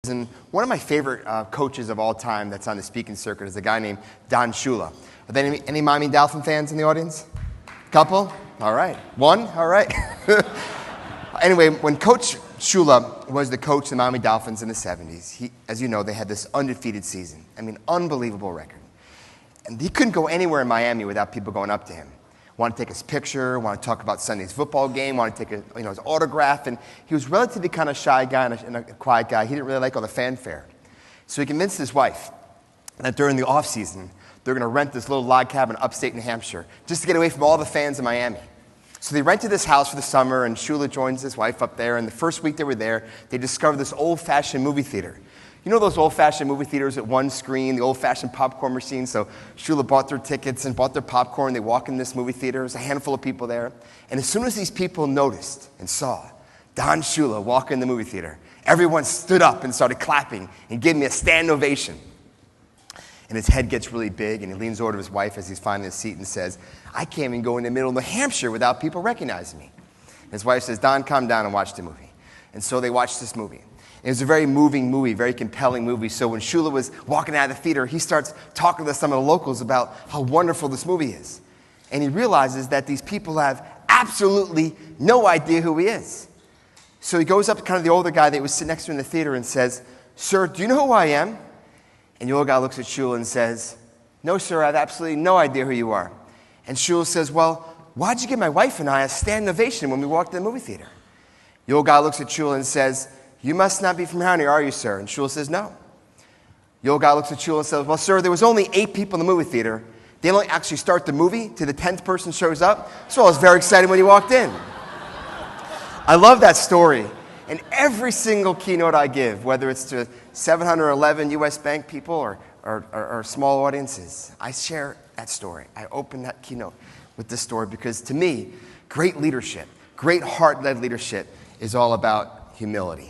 And one of my favorite coaches of all time that's on the speaking circuit is a guy named Don Shula. Are there any Miami Dolphin fans in the audience? Couple? All right. One? All right. Anyway, when Coach Shula was the coach of the Miami Dolphins in the 70s, as you know, they had this undefeated season. I mean, unbelievable record. And he couldn't go anywhere in Miami without people going up to him. Want to take his picture, want to talk about Sunday's football game, want to take his autograph. And he was relatively kind of shy guy and a quiet guy. He didn't really like all the fanfare. So he convinced his wife that during the off season, they're going to rent this little log cabin upstate New Hampshire just to get away from all the fans in Miami. So they rented this house for the summer, and Shula joins his wife up there. And the first week they were there, they discovered this old-fashioned movie theater. You know those old-fashioned movie theaters at one screen, the old-fashioned popcorn machine? So Shula bought their tickets and bought their popcorn. They walk in this movie theater. There's a handful of people there. And as soon as these people noticed and saw Don Shula walk in the movie theater, everyone stood up and started clapping and gave me a stand ovation. And his head gets really big, and he leans over to his wife as he's finding his seat and says, I can't even go in the middle of New Hampshire without people recognizing me. And his wife says, Don, calm down and watch the movie. And so they watched this movie. It was a very moving movie, very compelling movie. So when Shula was walking out of the theater, he starts talking to some of the locals about how wonderful this movie is. And he realizes that these people have absolutely no idea who he is. So he goes up to kind of the older guy that was sitting next to him in the theater and says, Sir, do you know who I am? And the old guy looks at Shula and says, No, sir, I have absolutely no idea who you are. And Shula says, Well, why'd you give my wife and I a standing ovation when we walked in the movie theater? The old guy looks at Shula and says, You must not be from around here, are you, sir? And Shula says, No. The old guy looks at Shula and says, Well, sir, there was only 8 people in the movie theater. They don't actually start the movie till the 10th person shows up. So I was very excited when he walked in. I love that story. And every single keynote I give, whether it's to 711 U.S. Bank people or small audiences, I share that story. I open that keynote with this story because to me, great leadership, great heart-led leadership is all about humility.